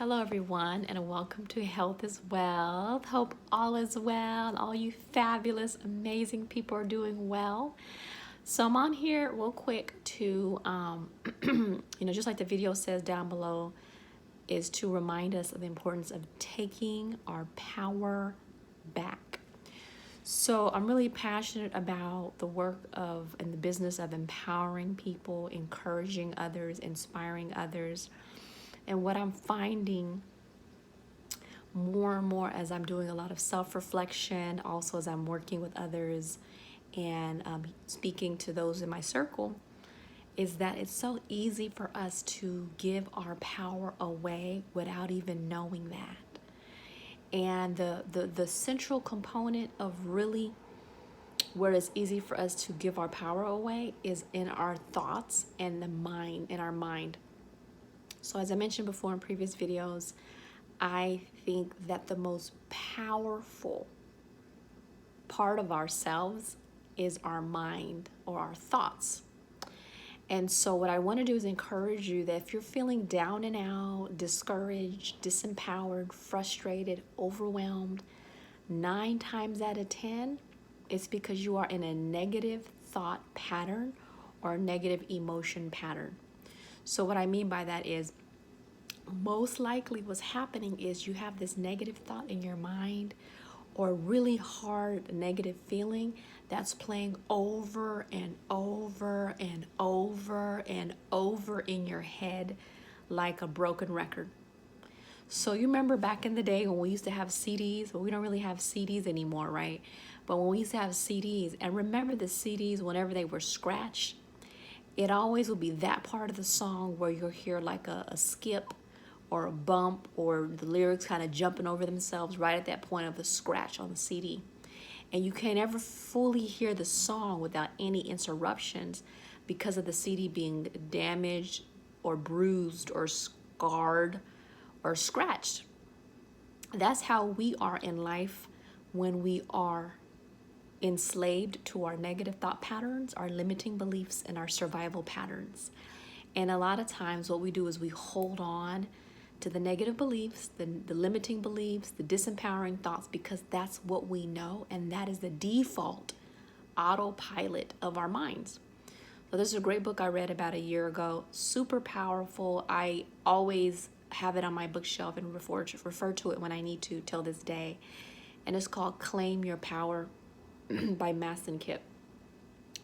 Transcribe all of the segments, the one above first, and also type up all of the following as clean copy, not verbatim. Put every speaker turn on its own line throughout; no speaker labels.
Hello everyone, and welcome to Health is Wealth. Hope all is well and all you fabulous, amazing people are doing well. So I'm on here real quick to, just like the video says down below, is to remind us of the importance of taking our power back. So I'm really passionate about the work of and the business of empowering people, encouraging others, inspiring others. And what I'm finding more and more as I'm doing a lot of self-reflection, also as I'm working with others and speaking to those in my circle, is that it's so easy for us to give our power away without even knowing that. And the central component of really where it's easy for us to give our power away is in our thoughts and the mind, in our mind. So as I mentioned before in previous videos, I think that the most powerful part of ourselves is our mind or our thoughts. And so what I want to do is encourage you that if you're feeling down and out, discouraged, disempowered, frustrated, overwhelmed, 9 times out of 10, it's because you are in a negative thought pattern or a negative emotion pattern. So what I mean by that is most likely what's happening is you have this negative thought in your mind or really hard negative feeling that's playing over and over and over and over in your head like a broken record. So you remember back in the day when we used to have CDs, well, we don't really have CDs anymore, right? But when we used to have CDs, and remember the CDs whenever they were scratched, it always will be that part of the song where you'll hear like a skip or a bump or the lyrics kind of jumping over themselves right at that point of the scratch on the CD. And you can't ever fully hear the song without any interruptions because of the CD being damaged or bruised or scarred or scratched. That's how we are in life when we are enslaved to our negative thought patterns, our limiting beliefs, and our survival patterns. And a lot of times what we do is we hold on to the negative beliefs, the limiting beliefs, the disempowering thoughts, because that's what we know, and that is the default autopilot of our minds. So this is a great book I read about a year ago, super powerful. I always have it on my bookshelf and refer to it when I need to till this day. And it's called Claim Your Power by Mastin Kipp.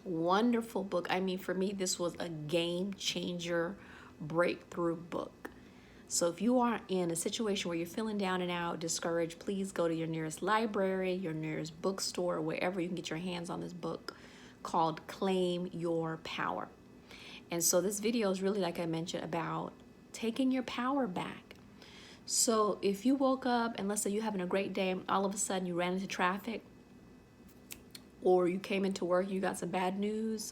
Wonderful book. I mean, for me, this was a game changer, breakthrough book. So if you are in a situation where you're feeling down and out, discouraged, please go to your nearest library, your nearest bookstore, wherever you can get your hands on this book called Claim Your Power. And so this video is really, like I mentioned, about taking your power back. So if you woke up and let's say you're having a great day, all of a sudden you ran into traffic, or you came into work, you got some bad news,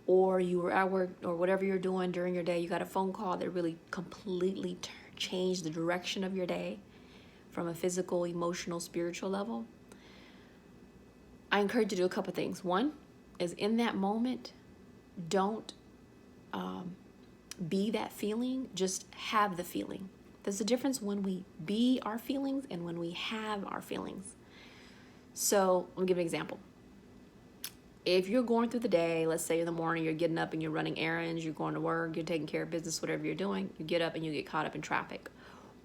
or you were at work or whatever you're doing during your day, you got a phone call that really completely changed the direction of your day from a physical, emotional, spiritual level. I encourage you to do a couple things. One is in that moment, don't be that feeling, just have the feeling. There's a difference when we be our feelings and when we have our feelings. So let me give an example. If you're going through the day, let's say in the morning, you're getting up and you're running errands, you're going to work, you're taking care of business, whatever you're doing, you get up and you get caught up in traffic.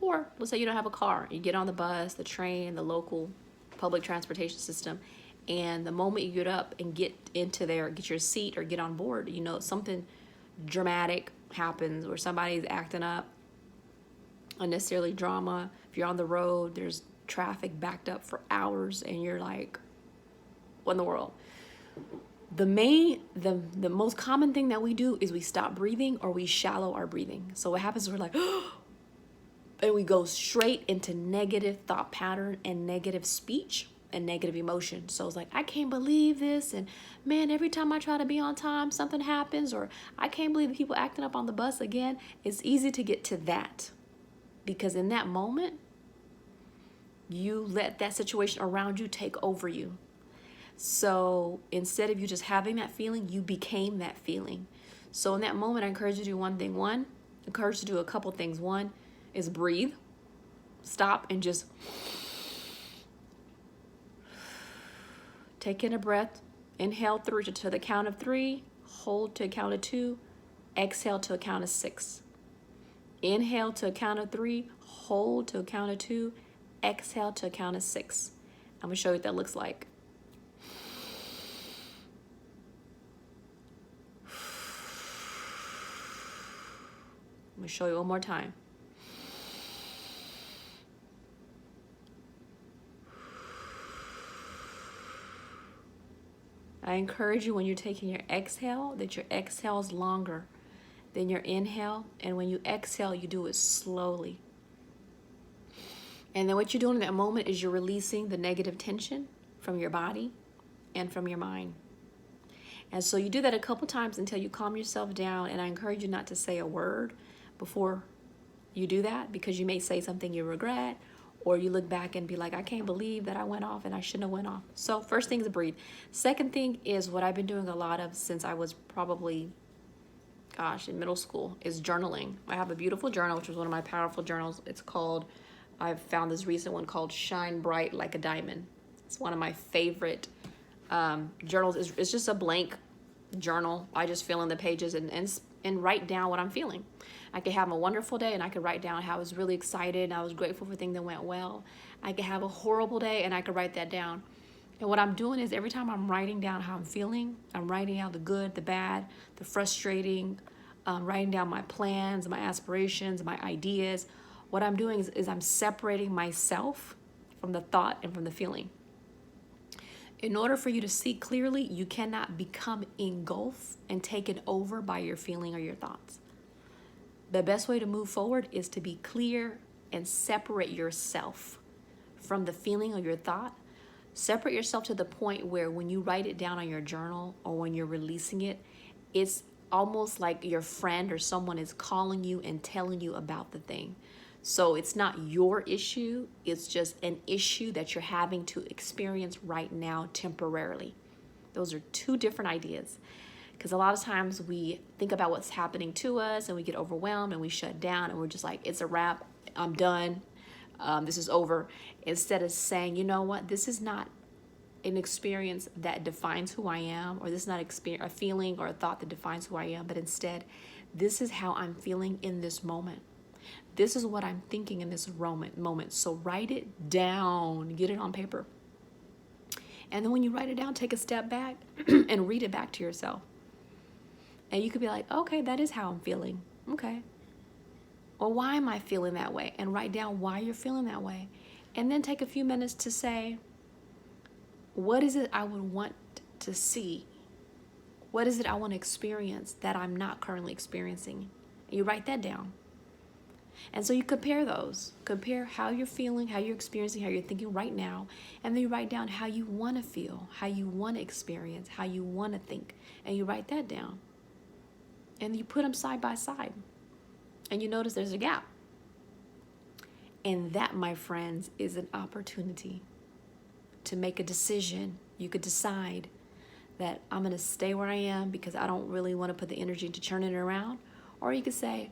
Or let's say you don't have a car, you get on the bus, the train, the local public transportation system, and the moment you get up and get into there, get your seat or get on board, you know, something dramatic happens or somebody's acting up, unnecessarily drama. If you're on the road, there's traffic backed up for hours and you're like, what in the world? The most common thing that we do is we stop breathing or we shallow our breathing. So what happens is we're like, and we go straight into negative thought pattern and negative speech and negative emotion. So it's like, I can't believe this. And man, every time I try to be on time, something happens. Or I can't believe the people acting up on the bus again. It's easy to get to that because in that moment, you let that situation around you take over you. So instead of you just having that feeling, you became that feeling. So in that moment, I encourage you to do one thing. Encourage you to do a couple things. One is breathe. stop and just take in a breath. Inhale through to the count of 3, hold to a count of 2, exhale to a count of 6. Inhale to a count of 3, hold to a count of 2, exhale to a count of 6. I'm gonna show you what that looks like. I'm gonna show you one more time. I encourage you when you're taking your exhale that your exhale is longer than your inhale. And when you exhale, you do it slowly. And then what you're doing in that moment is you're releasing the negative tension from your body and from your mind. And so you do that a couple times until you calm yourself down. And I encourage you not to say a word before you do that, because you may say something you regret, or you look back and be like, I can't believe that I went off and I shouldn't have went off. So first thing is breathe. Second thing is what I've been doing a lot of since I was probably, in middle school, is journaling. I have a beautiful journal, which was one of my powerful journals. It's called, I've found this recent one called Shine Bright Like a Diamond. It's one of my favorite journals. It's just a blank journal. I just fill in the pages and write down what I'm feeling. I could have a wonderful day and I could write down how I was really excited and I was grateful for things that went well. I could have a horrible day and I could write that down. And what I'm doing is every time I'm writing down how I'm feeling, I'm writing out the good, the bad, the frustrating, writing down my plans, my aspirations, my ideas. What I'm doing is I'm separating myself from the thought and from the feeling. In order for you to see clearly, you cannot become engulfed and taken over by your feeling or your thoughts. The best way to move forward is to be clear and separate yourself from the feeling or your thought. Separate yourself to the point where when you write it down on your journal or when you're releasing it, it's almost like your friend or someone is calling you and telling you about the thing. So it's not your issue, it's just an issue that you're having to experience right now temporarily. Those are two different ideas. Because a lot of times we think about what's happening to us and we get overwhelmed and we shut down and we're just like, it's a wrap, I'm done, this is over. Instead of saying, you know what, this is not an experience that defines who I am, or this is not a feeling or a thought that defines who I am, but instead, this is how I'm feeling in this moment. This is what I'm thinking in this moment. So write it down, get it on paper. And then when you write it down, take a step back and read it back to yourself. And you could be like, okay, that is how I'm feeling. Okay. Or why am I feeling that way? And write down why you're feeling that way. And then take a few minutes to say, what is it I would want to see? What is it I want to experience that I'm not currently experiencing? And you write that down. And so you compare those. Compare how you're feeling, how you're experiencing, how you're thinking right now. And then you write down how you want to feel, how you want to experience, how you want to think. And you write that down. And you put them side by side. And you notice there's a gap. And that, my friends, is an opportunity to make a decision. You could decide that I'm going to stay where I am because I don't really want to put the energy into turning it around. Or you could say,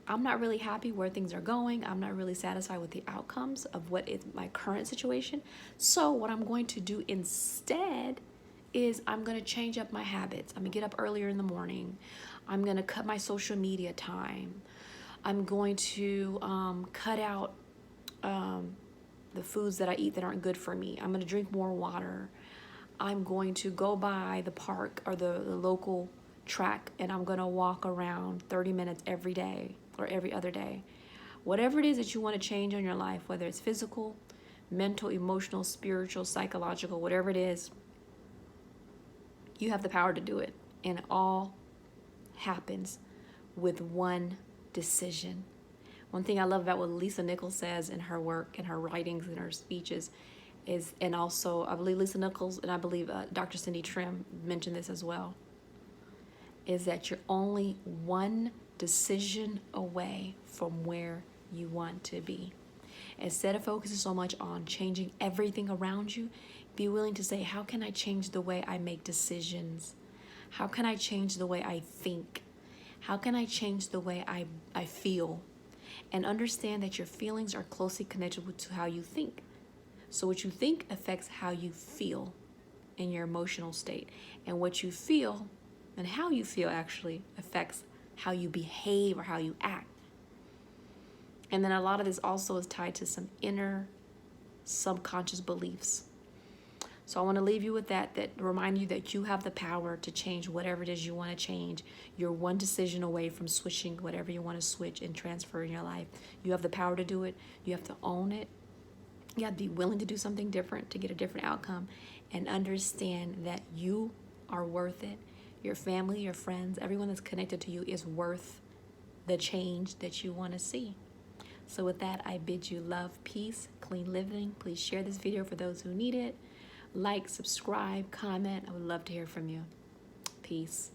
I'm not really happy where things are going. I'm not really satisfied with the outcomes of what is my current situation. So what I'm going to do instead is I'm going to change up my habits. I'm going to get up earlier in the morning. I'm going to cut my social media time. I'm going to cut out the foods that I eat that aren't good for me. I'm going to drink more water. I'm going to go by the park or the local track and I'm going to walk around 30 minutes every day or every other day. Whatever it is that you want to change in your life, whether it's physical, mental, emotional, spiritual, psychological, whatever it is, you have the power to do it. And it all happens with one decision. One thing I love about what Lisa Nichols says in her work and her writings and her speeches is, and also I believe Lisa Nichols and I believe Dr. Cindy Trim mentioned this as well, is that you're only one decision away from where you want to be. Instead of focusing so much on changing everything around you, be willing to say, how can I change the way I make decisions? How can I change the way I think? How can I change the way I feel? And understand that your feelings are closely connected to how you think. So what you think affects how you feel in your emotional state. And what you feel and how you feel actually affects how you behave or how you act. And then a lot of this also is tied to some inner subconscious beliefs. So I want to leave you with that remind you that you have the power to change whatever it is you want to change. You're one decision away from switching whatever you want to switch and transfer in your life. You have the power to do it. You have to own it. You have to be willing to do something different to get a different outcome, and understand that you are worth it. Your family, your friends, everyone that's connected to you is worth the change that you want to see. So with that, I bid you love, peace, clean living. Please share this video for those who need it. Like, subscribe, comment. I would love to hear from you. Peace.